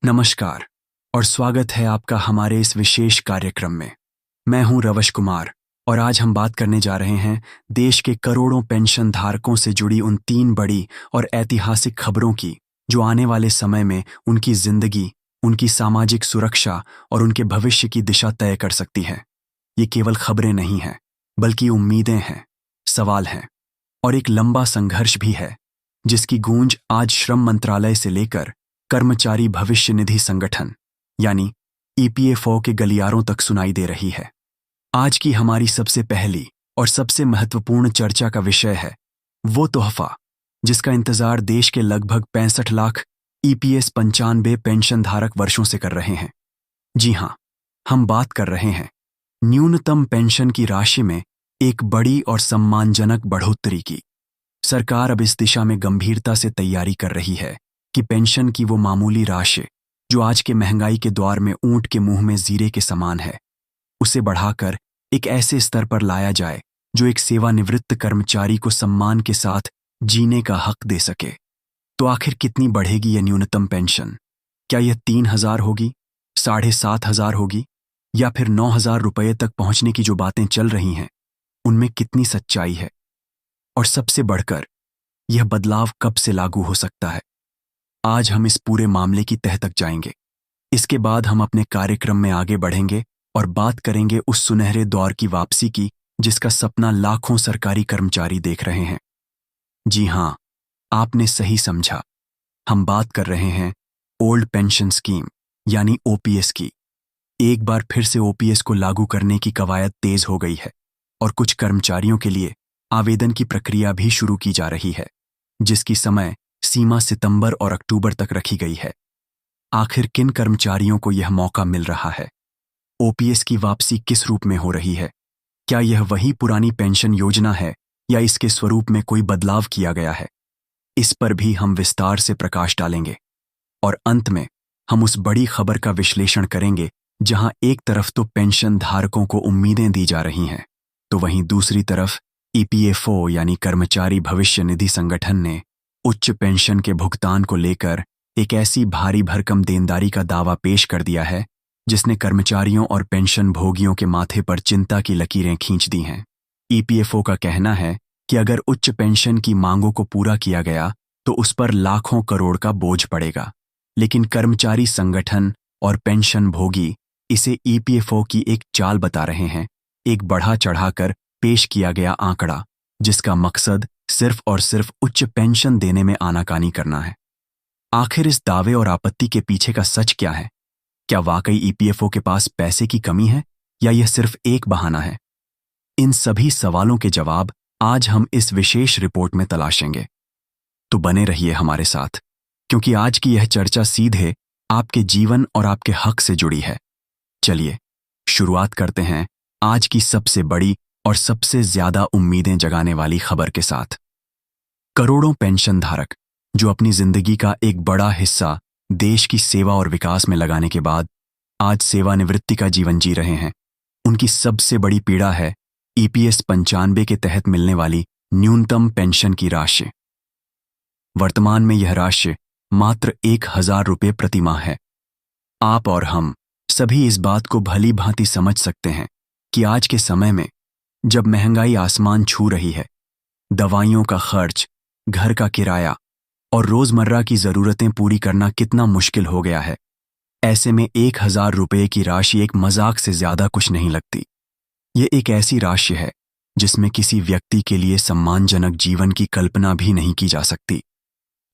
नमस्कार और स्वागत है आपका हमारे इस विशेष कार्यक्रम में। मैं हूं रवश कुमार और आज हम बात करने जा रहे हैं देश के करोड़ों पेंशन धारकों से जुड़ी उन 3 बड़ी और ऐतिहासिक खबरों की जो आने वाले समय में उनकी जिंदगी, उनकी सामाजिक सुरक्षा और उनके भविष्य की दिशा तय कर सकती है। ये केवल खबरें नहीं हैं, बल्कि उम्मीदें हैं, सवाल हैं और एक लंबा संघर्ष भी है, जिसकी गूंज आज श्रम मंत्रालय से लेकर कर्मचारी भविष्य निधि संगठन यानी ईपीएफओ के गलियारों तक सुनाई दे रही है। आज की हमारी सबसे पहली और सबसे महत्वपूर्ण चर्चा का विषय है वो तोहफा जिसका इंतजार देश के लगभग 65 लाख ईपीएस 95 पेंशन धारक वर्षों से कर रहे हैं। जी हां, हम बात कर रहे हैं न्यूनतम पेंशन की राशि में एक बड़ी और सम्मानजनक बढ़ोतरी की। सरकार अब इस दिशा में गंभीरता से तैयारी कर रही है कि पेंशन की वो मामूली राशि जो आज के महंगाई के दौर में ऊंट के मुंह में जीरे के समान है, उसे बढ़ाकर एक ऐसे स्तर पर लाया जाए जो एक सेवानिवृत्त कर्मचारी को सम्मान के साथ जीने का हक दे सके। तो आखिर कितनी बढ़ेगी यह न्यूनतम पेंशन? क्या यह 3,000 होगी, 7,500 होगी या फिर 9,000 रुपये तक पहुंचने की जो बातें चल रही हैं, उनमें कितनी सच्चाई है? और सबसे बढ़कर यह बदलाव कब से लागू हो सकता है? आज हम इस पूरे मामले की तह तक जाएंगे। इसके बाद हम अपने कार्यक्रम में आगे बढ़ेंगे और बात करेंगे उस सुनहरे दौर की वापसी की जिसका सपना लाखों सरकारी कर्मचारी देख रहे हैं। जी हां, आपने सही समझा, हम बात कर रहे हैं ओल्ड पेंशन स्कीम यानी ओपीएस की। एक बार फिर से ओपीएस को लागू करने की कवायद तेज हो गई है और कुछ कर्मचारियों के लिए आवेदन की प्रक्रिया भी शुरू की जा रही है, जिसकी समय सीमा सितंबर और अक्टूबर तक रखी गई है। आखिर किन कर्मचारियों को यह मौका मिल रहा है? ओपीएस की वापसी किस रूप में हो रही है? क्या यह वही पुरानी पेंशन योजना है या इसके स्वरूप में कोई बदलाव किया गया है? इस पर भी हम विस्तार से प्रकाश डालेंगे और अंत में हम उस बड़ी खबर का विश्लेषण करेंगे जहां एक तरफ तो पेंशन धारकों को उम्मीदें दी जा रही हैं, तो वहीं दूसरी तरफ ईपीएफओ यानी कर्मचारी भविष्य निधि संगठन ने उच्च पेंशन के भुगतान को लेकर एक ऐसी भारी भरकम देनदारी का दावा पेश कर दिया है जिसने कर्मचारियों और पेंशन भोगियों के माथे पर चिंता की लकीरें खींच दी हैं। ईपीएफओ का कहना है कि अगर उच्च पेंशन की मांगों को पूरा किया गया तो उस पर लाखों करोड़ का बोझ पड़ेगा, लेकिन कर्मचारी संगठन और पेंशन भोगी इसे ईपीएफओ की एक चाल बता रहे हैं, एक बढ़ा चढ़ाकर पेश किया गया आंकड़ा जिसका मकसद सिर्फ और सिर्फ उच्च पेंशन देने में आनाकानी करना है। आखिर इस दावे और आपत्ति के पीछे का सच क्या है? क्या वाकई ईपीएफओ के पास पैसे की कमी है या यह सिर्फ एक बहाना है? इन सभी सवालों के जवाब आज हम इस विशेष रिपोर्ट में तलाशेंगे। तो बने रहिए हमारे साथ, क्योंकि आज की यह चर्चा सीधे आपके जीवन और आपके हक से जुड़ी है। चलिए शुरुआत करते हैं आज की सबसे बड़ी और सबसे ज्यादा उम्मीदें जगाने वाली खबर के साथ। करोड़ों पेंशन धारक जो अपनी जिंदगी का एक बड़ा हिस्सा देश की सेवा और विकास में लगाने के बाद आज सेवानिवृत्ति का जीवन जी रहे हैं, उनकी सबसे बड़ी पीड़ा है ईपीएस 95 के तहत मिलने वाली न्यूनतम पेंशन की राशि। वर्तमान में यह राशि मात्र 1,000 रुपये प्रति माह है। आप और हम सभी इस बात को भली भांति समझ सकते हैं कि आज के समय में जब महंगाई आसमान छू रही है, दवाइयों का खर्च, घर का किराया और रोजमर्रा की जरूरतें पूरी करना कितना मुश्किल हो गया है, ऐसे में 1,000 रुपये की राशि एक मजाक से ज्यादा कुछ नहीं लगती। ये एक ऐसी राशि है जिसमें किसी व्यक्ति के लिए सम्मानजनक जीवन की कल्पना भी नहीं की जा सकती।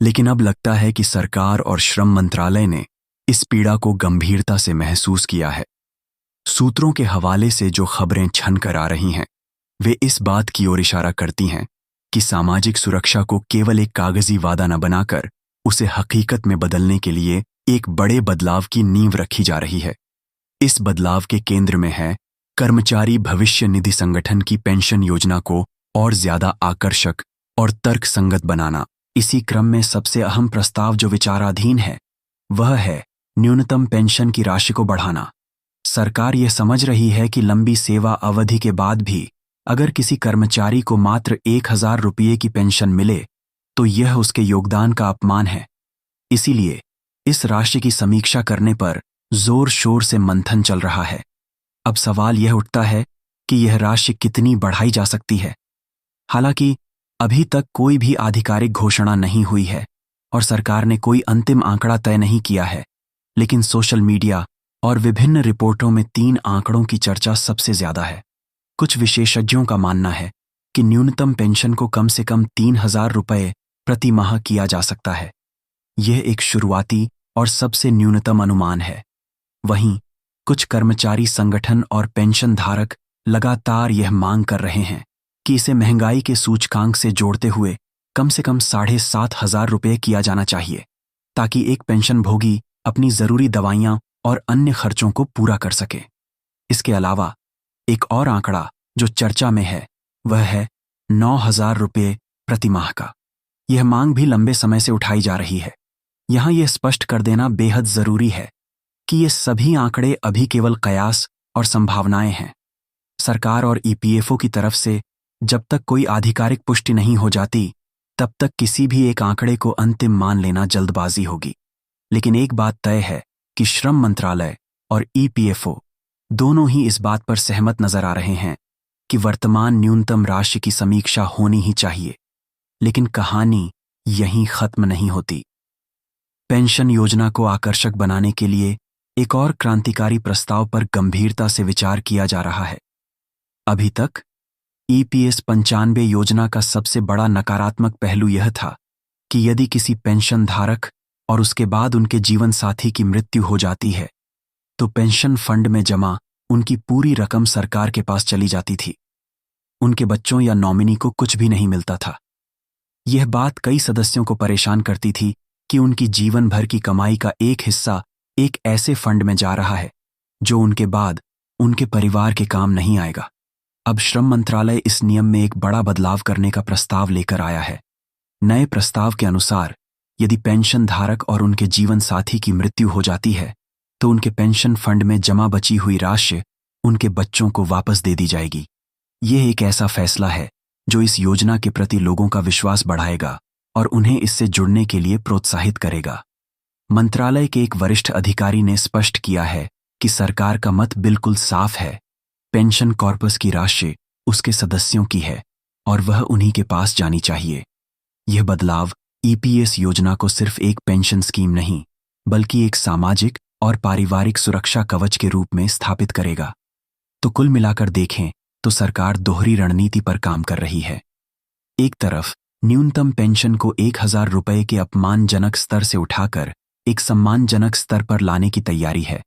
लेकिन अब लगता है कि सरकार और श्रम मंत्रालय ने इस पीड़ा को गंभीरता से महसूस किया है। सूत्रों के हवाले से जो खबरें छन कर आ रही हैं, वे इस बात की ओर इशारा करती हैं कि सामाजिक सुरक्षा को केवल एक कागजी वादा न बनाकर उसे हकीकत में बदलने के लिए एक बड़े बदलाव की नींव रखी जा रही है। इस बदलाव के केंद्र में है कर्मचारी भविष्य निधि संगठन की पेंशन योजना को और ज्यादा आकर्षक और तर्कसंगत बनाना। इसी क्रम में सबसे अहम प्रस्ताव जो विचाराधीन है वह है न्यूनतम पेंशन की राशि को बढ़ाना। सरकार यह समझ रही है कि लंबी सेवा अवधि के बाद भी अगर किसी कर्मचारी को मात्र 1,000 रुपये की पेंशन मिले तो यह उसके योगदान का अपमान है। इसीलिए इस राशि की समीक्षा करने पर जोर शोर से मंथन चल रहा है। अब सवाल यह उठता है कि यह राशि कितनी बढ़ाई जा सकती है। हालांकि अभी तक कोई भी आधिकारिक घोषणा नहीं हुई है और सरकार ने कोई अंतिम आंकड़ा तय नहीं किया है, लेकिन सोशल मीडिया और विभिन्न रिपोर्टों में 3 आंकड़ों की चर्चा सबसे ज्यादा है। कुछ विशेषज्ञों का मानना है कि न्यूनतम पेंशन को कम से कम 3,000 रुपये प्रति माह किया जा सकता है। यह एक शुरुआती और सबसे न्यूनतम अनुमान है। वहीं कुछ कर्मचारी संगठन और पेंशन धारक लगातार यह मांग कर रहे हैं कि इसे महंगाई के सूचकांक से जोड़ते हुए कम से कम 7,500 रुपये किया जाना चाहिए, ताकि एक पेंशनभोगी अपनी जरूरी दवाइयां और अन्य खर्चों को पूरा कर सके। इसके अलावा एक और आंकड़ा जो चर्चा में है वह है 9,000 रुपये प्रति माह का। यह मांग भी लंबे समय से उठाई जा रही है। यहां यह स्पष्ट कर देना बेहद जरूरी है कि ये सभी आंकड़े अभी केवल कयास और संभावनाएं हैं। सरकार और ईपीएफओ की तरफ से जब तक कोई आधिकारिक पुष्टि नहीं हो जाती, तब तक किसी भी एक आंकड़े को अंतिम मान लेना जल्दबाजी होगी। लेकिन एक बात तय है कि श्रम मंत्रालय और ईपीएफओ दोनों ही इस बात पर सहमत नजर आ रहे हैं कि वर्तमान न्यूनतम राशि की समीक्षा होनी ही चाहिए। लेकिन कहानी यहीं खत्म नहीं होती। पेंशन योजना को आकर्षक बनाने के लिए एक और क्रांतिकारी प्रस्ताव पर गंभीरता से विचार किया जा रहा है। अभी तक ईपीएस 95 योजना का सबसे बड़ा नकारात्मक पहलू यह था कि यदि किसी पेंशन धारक और उसके बाद उनके जीवन साथी की मृत्यु हो जाती है, तो पेंशन फंड में जमा उनकी पूरी रकम सरकार के पास चली जाती थी। उनके बच्चों या नॉमिनी को कुछ भी नहीं मिलता था। यह बात कई सदस्यों को परेशान करती थी कि उनकी जीवन भर की कमाई का एक हिस्सा एक ऐसे फंड में जा रहा है जो उनके बाद उनके परिवार के काम नहीं आएगा। अब श्रम मंत्रालय इस नियम में एक बड़ा बदलाव करने का प्रस्ताव लेकर आया है। नए प्रस्ताव के अनुसार यदि पेंशन धारक और उनके जीवन साथी की मृत्यु हो जाती है, तो उनके पेंशन फंड में जमा बची हुई राशि उनके बच्चों को वापस दे दी जाएगी। यह एक ऐसा फैसला है जो इस योजना के प्रति लोगों का विश्वास बढ़ाएगा और उन्हें इससे जुड़ने के लिए प्रोत्साहित करेगा। मंत्रालय के एक वरिष्ठ अधिकारी ने स्पष्ट किया है कि सरकार का मत बिल्कुल साफ है। पेंशन कॉर्पस की राशि उसके सदस्यों की है और वह उन्हीं के पास जानी चाहिए। यह बदलाव ईपीएस योजना को सिर्फ एक पेंशन स्कीम नहीं, बल्कि एक सामाजिक और पारिवारिक सुरक्षा कवच के रूप में स्थापित करेगा। तो कुल मिलाकर देखें तो सरकार दोहरी रणनीति पर काम कर रही है। एक तरफ न्यूनतम पेंशन को 1,000 रुपये के अपमानजनक स्तर से उठाकर एक सम्मानजनक स्तर पर लाने की तैयारी है,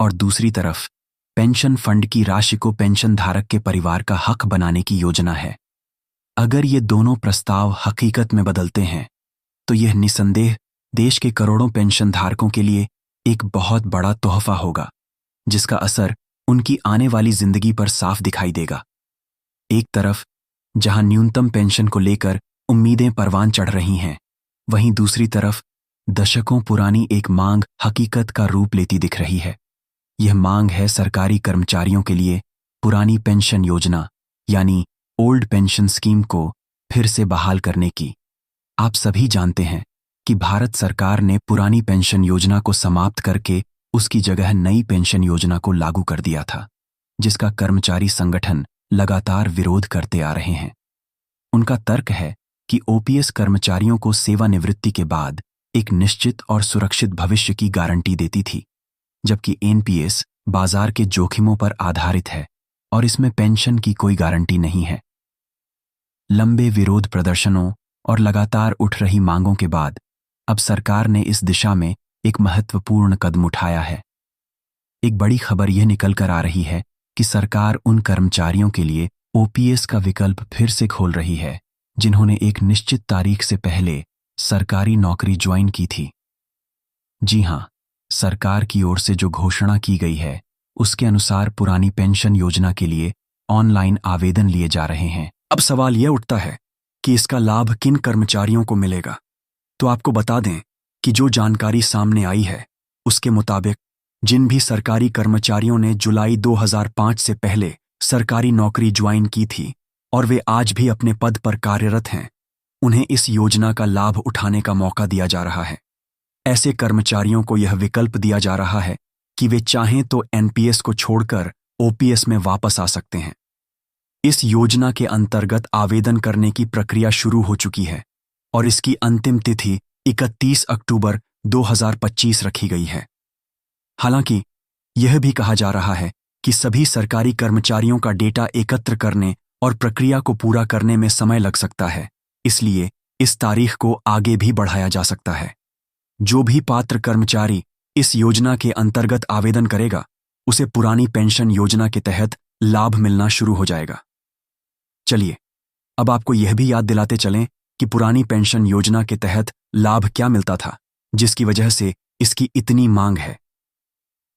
और दूसरी तरफ पेंशन फंड की राशि को पेंशन धारक के परिवार का हक बनाने की योजना है। अगर ये दोनों प्रस्ताव हकीकत में बदलते हैं, तो यह निसंदेह देश के करोड़ों पेंशन धारकों के लिए एक बहुत बड़ा तोहफा होगा, जिसका असर उनकी आने वाली जिंदगी पर साफ दिखाई देगा। एक तरफ जहां न्यूनतम पेंशन को लेकर उम्मीदें परवान चढ़ रही हैं, वहीं दूसरी तरफ दशकों पुरानी एक मांग हकीकत का रूप लेती दिख रही है। यह मांग है सरकारी कर्मचारियों के लिए पुरानी पेंशन योजना यानी ओल्ड पेंशन स्कीम को फिर से बहाल करने की। आप सभी जानते हैं कि भारत सरकार ने पुरानी पेंशन योजना को समाप्त करके उसकी जगह नई पेंशन योजना को लागू कर दिया था, जिसका कर्मचारी संगठन लगातार विरोध करते आ रहे हैं। उनका तर्क है कि ओपीएस कर्मचारियों को सेवानिवृत्ति के बाद एक निश्चित और सुरक्षित भविष्य की गारंटी देती थी, जबकि एनपीएस बाजार के जोखिमों पर आधारित है और इसमें पेंशन की कोई गारंटी नहीं है। लंबे विरोध प्रदर्शनों और लगातार उठ रही मांगों के बाद अब सरकार ने इस दिशा में एक महत्वपूर्ण कदम उठाया है। एक बड़ी खबर यह निकल कर आ रही है कि सरकार उन कर्मचारियों के लिए ओपीएस का विकल्प फिर से खोल रही है जिन्होंने एक निश्चित तारीख से पहले सरकारी नौकरी ज्वाइन की थी। जी हां, सरकार की ओर से जो घोषणा की गई है उसके अनुसार पुरानी पेंशन योजना के लिए ऑनलाइन आवेदन लिए जा रहे हैं। अब सवाल यह उठता है कि इसका लाभ किन कर्मचारियों को मिलेगा। तो आपको बता दें कि जो जानकारी सामने आई है उसके मुताबिक जिन भी सरकारी कर्मचारियों ने जुलाई 2005 से पहले सरकारी नौकरी ज्वाइन की थी और वे आज भी अपने पद पर कार्यरत हैं, उन्हें इस योजना का लाभ उठाने का मौका दिया जा रहा है। ऐसे कर्मचारियों को यह विकल्प दिया जा रहा है कि वे चाहें तो एनपीएस को छोड़कर ओपीएस में वापस आ सकते हैं। इस योजना के अंतर्गत आवेदन करने की प्रक्रिया शुरू हो चुकी है और इसकी अंतिम तिथि 31 अक्टूबर 2025 रखी गई है। हालांकि यह भी कहा जा रहा है कि सभी सरकारी कर्मचारियों का डेटा एकत्र करने और प्रक्रिया को पूरा करने में समय लग सकता है, इसलिए इस तारीख को आगे भी बढ़ाया जा सकता है। जो भी पात्र कर्मचारी इस योजना के अंतर्गत आवेदन करेगा, उसे पुरानी पेंशन योजना के तहत लाभ मिलना शुरू हो जाएगा। चलिए, अब आपको यह भी याद दिलाते चलें कि पुरानी पेंशन योजना के तहत लाभ क्या मिलता था, जिसकी वजह से इसकी इतनी मांग है।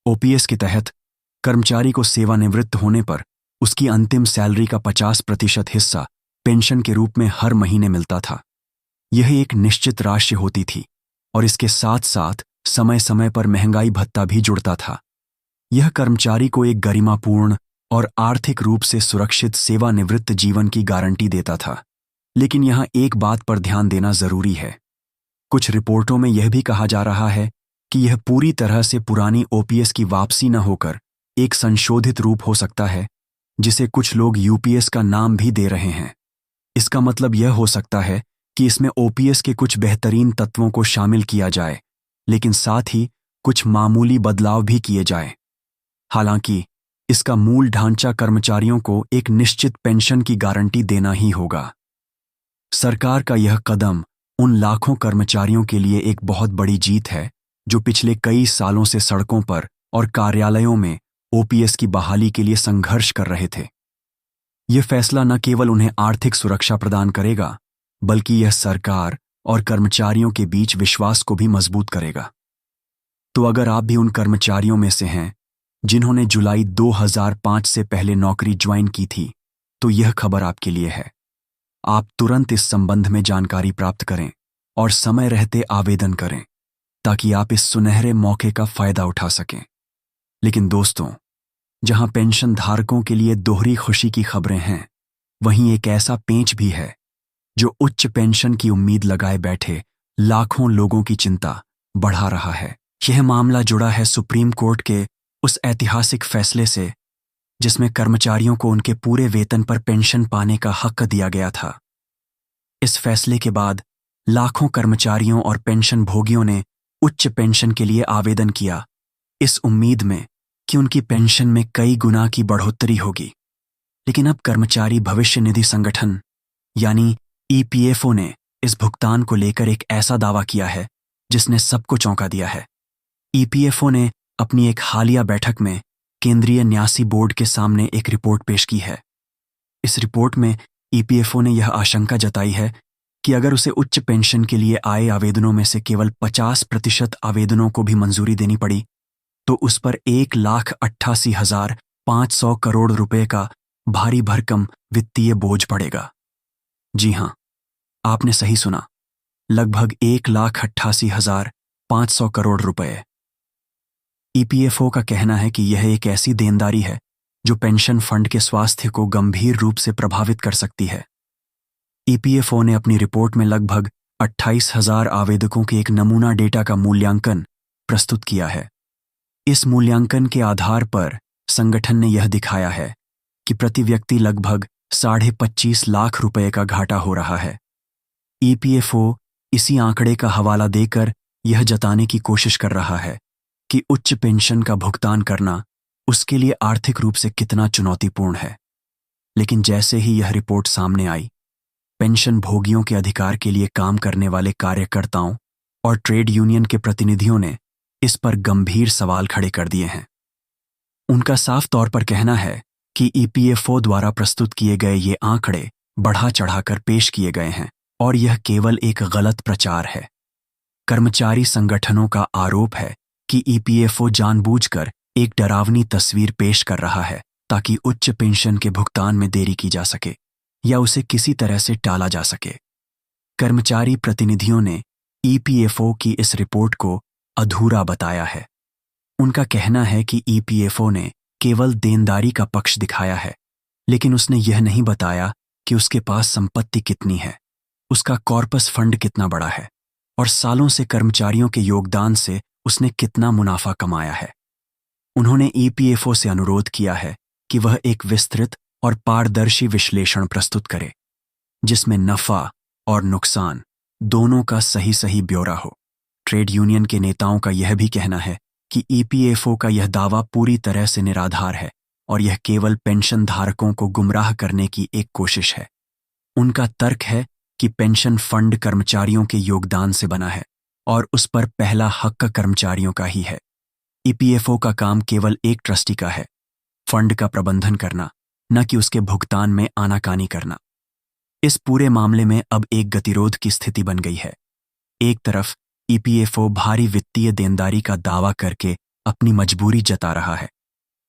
ओपीएस के तहत कर्मचारी को सेवानिवृत्त होने पर उसकी अंतिम सैलरी का 50% हिस्सा पेंशन के रूप में हर महीने मिलता था। यह एक निश्चित राशि होती थी और इसके साथ साथ समय समय पर महंगाई भत्ता भी जुड़ता था। यह कर्मचारी को एक गरिमापूर्ण और आर्थिक रूप से सुरक्षित सेवानिवृत्त जीवन की गारंटी देता था। लेकिन यहाँ एक बात पर ध्यान देना जरूरी है। कुछ रिपोर्टों में यह भी कहा जा रहा है कि यह पूरी तरह से पुरानी ओपीएस की वापसी न होकर एक संशोधित रूप हो सकता है, जिसे कुछ लोग यूपीएस का नाम भी दे रहे हैं। इसका मतलब यह हो सकता है कि इसमें ओपीएस के कुछ बेहतरीन तत्वों को शामिल किया जाए, लेकिन साथ ही कुछ मामूली बदलाव भी किए जाएं। हालांकि इसका मूल ढांचा कर्मचारियों को एक निश्चित पेंशन की गारंटी देना ही होगा। सरकार का यह कदम उन लाखों कर्मचारियों के लिए एक बहुत बड़ी जीत है जो पिछले कई सालों से सड़कों पर और कार्यालयों में ओपीएस की बहाली के लिए संघर्ष कर रहे थे। यह फैसला न केवल उन्हें आर्थिक सुरक्षा प्रदान करेगा, बल्कि यह सरकार और कर्मचारियों के बीच विश्वास को भी मजबूत करेगा। तो अगर आप भी उन कर्मचारियों में से हैं जिन्होंने जुलाई 2005 से पहले नौकरी ज्वाइन की थी, तो यह खबर आपके लिए है। आप तुरंत इस संबंध में जानकारी प्राप्त करें और समय रहते आवेदन करें, ताकि आप इस सुनहरे मौके का फायदा उठा सकें। लेकिन दोस्तों, जहां पेंशन धारकों के लिए दोहरी खुशी की खबरें हैं, वहीं एक ऐसा पेंच भी है जो उच्च पेंशन की उम्मीद लगाए बैठे लाखों लोगों की चिंता बढ़ा रहा है। यह मामला जुड़ा है सुप्रीम कोर्ट के उस ऐतिहासिक फैसले से जिसमें कर्मचारियों को उनके पूरे वेतन पर पेंशन पाने का हक दिया गया था। इस फैसले के बाद लाखों कर्मचारियों और पेंशन भोगियों ने उच्च पेंशन के लिए आवेदन किया, इस उम्मीद में कि उनकी पेंशन में कई गुना की बढ़ोतरी होगी। लेकिन अब कर्मचारी भविष्य निधि संगठन यानी ईपीएफओ ने इस भुगतान को लेकर एक ऐसा दावा किया है जिसने सबको चौंका दिया है। ईपीएफओ ने अपनी एक हालिया बैठक में केंद्रीय न्यासी बोर्ड के सामने एक रिपोर्ट पेश की है। इस रिपोर्ट में ईपीएफओ ने यह आशंका जताई है कि अगर उसे उच्च पेंशन के लिए आए आवेदनों में से केवल 50% आवेदनों को भी मंजूरी देनी पड़ी, तो उस पर 1,88,500 करोड़ रुपए का भारी भरकम वित्तीय बोझ पड़ेगा। जी हां, आपने सही सुना, लगभग 1,88,500 करोड़ रुपए। ईपीएफओ का कहना है कि यह एक ऐसी देनदारी है जो पेंशन फंड के स्वास्थ्य को गंभीर रूप से प्रभावित कर सकती है। ईपीएफओ ने अपनी रिपोर्ट में लगभग 28,000 आवेदकों के एक नमूना डेटा का मूल्यांकन प्रस्तुत किया है। इस मूल्यांकन के आधार पर संगठन ने यह दिखाया है कि प्रति व्यक्ति लगभग 25.5 लाख रुपए का घाटा हो रहा है। ईपीएफओ इसी आंकड़े का हवाला देकर यह जताने की कोशिश कर रहा है कि उच्च पेंशन का भुगतान करना उसके लिए आर्थिक रूप से कितना चुनौतीपूर्ण है। लेकिन जैसे ही यह रिपोर्ट सामने आई, पेंशन भोगियों के अधिकार के लिए काम करने वाले कार्यकर्ताओं और ट्रेड यूनियन के प्रतिनिधियों ने इस पर गंभीर सवाल खड़े कर दिए हैं। उनका साफ तौर पर कहना है कि ईपीएफओ द्वारा प्रस्तुत किए गए ये आंकड़े बढ़ा चढ़ाकर पेश किए गए हैं और यह केवल एक गलत प्रचार है। कर्मचारी संगठनों का आरोप है कि ईपीएफओ जानबूझकर एक डरावनी तस्वीर पेश कर रहा है ताकि उच्च पेंशन के भुगतान में देरी की जा सके या उसे किसी तरह से टाला जा सके। कर्मचारी प्रतिनिधियों ने ईपीएफओ की इस रिपोर्ट को अधूरा बताया है। उनका कहना है कि ईपीएफओ ने केवल देनदारी का पक्ष दिखाया है, लेकिन उसने यह नहीं बताया कि उसके पास संपत्ति कितनी है, उसका कॉर्पस फंड कितना बड़ा है और सालों से कर्मचारियों के योगदान से उसने कितना मुनाफा कमाया है। उन्होंने ईपीएफओ से अनुरोध किया है कि वह एक विस्तृत और पारदर्शी विश्लेषण प्रस्तुत करे, जिसमें नफा और नुकसान दोनों का सही सही ब्यौरा हो। ट्रेड यूनियन के नेताओं का यह भी कहना है कि ईपीएफओ का यह दावा पूरी तरह से निराधार है और यह केवल पेंशन धारकों को गुमराह करने की एक कोशिश है। उनका तर्क है कि पेंशन फंड कर्मचारियों के योगदान से बना है और उस पर पहला हक कर्मचारियों का ही है। ईपीएफओ का काम केवल एक ट्रस्टी का है, फंड का प्रबंधन करना, न कि उसके भुगतान में आनाकानी करना। इस पूरे मामले में अब एक गतिरोध की स्थिति बन गई है। एक तरफ ईपीएफओ भारी वित्तीय देनदारी का दावा करके अपनी मजबूरी जता रहा है,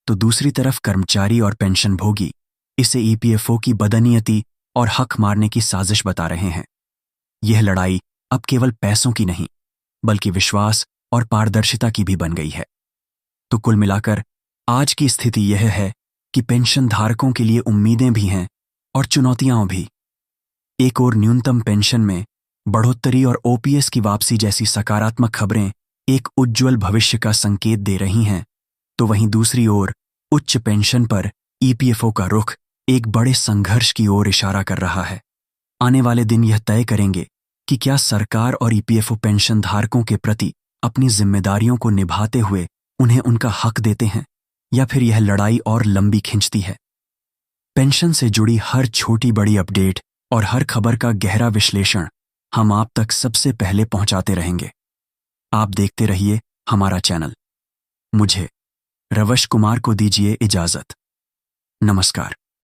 तो दूसरी तरफ कर्मचारी और पेंशनभोगी इसे ईपीएफओ की बदनीयती और हक मारने की साजिश बता रहे हैं। यह लड़ाई अब केवल पैसों की नहीं, बल्कि विश्वास और पारदर्शिता की भी बन गई है। तो कुल मिलाकर आज की स्थिति यह है कि पेंशन धारकों के लिए उम्मीदें भी हैं और चुनौतियां भी। एक ओर न्यूनतम पेंशन में बढ़ोतरी और ओपीएस की वापसी जैसी सकारात्मक खबरें एक उज्ज्वल भविष्य का संकेत दे रही हैं, तो वहीं दूसरी ओर उच्च पेंशन पर ईपीएफओ का रुख एक बड़े संघर्ष की ओर इशारा कर रहा है। आने वाले दिन यह तय करेंगे कि क्या सरकार और ईपीएफओ पेंशन धारकों के प्रति अपनी जिम्मेदारियों को निभाते हुए उन्हें उनका हक देते हैं, या फिर यह लड़ाई और लंबी खिंचती है। पेंशन से जुड़ी हर छोटी बड़ी अपडेट और हर खबर का गहरा विश्लेषण हम आप तक सबसे पहले पहुंचाते रहेंगे। आप देखते रहिए हमारा चैनल। मुझे रवश कुमार को दीजिए इजाजत। नमस्कार।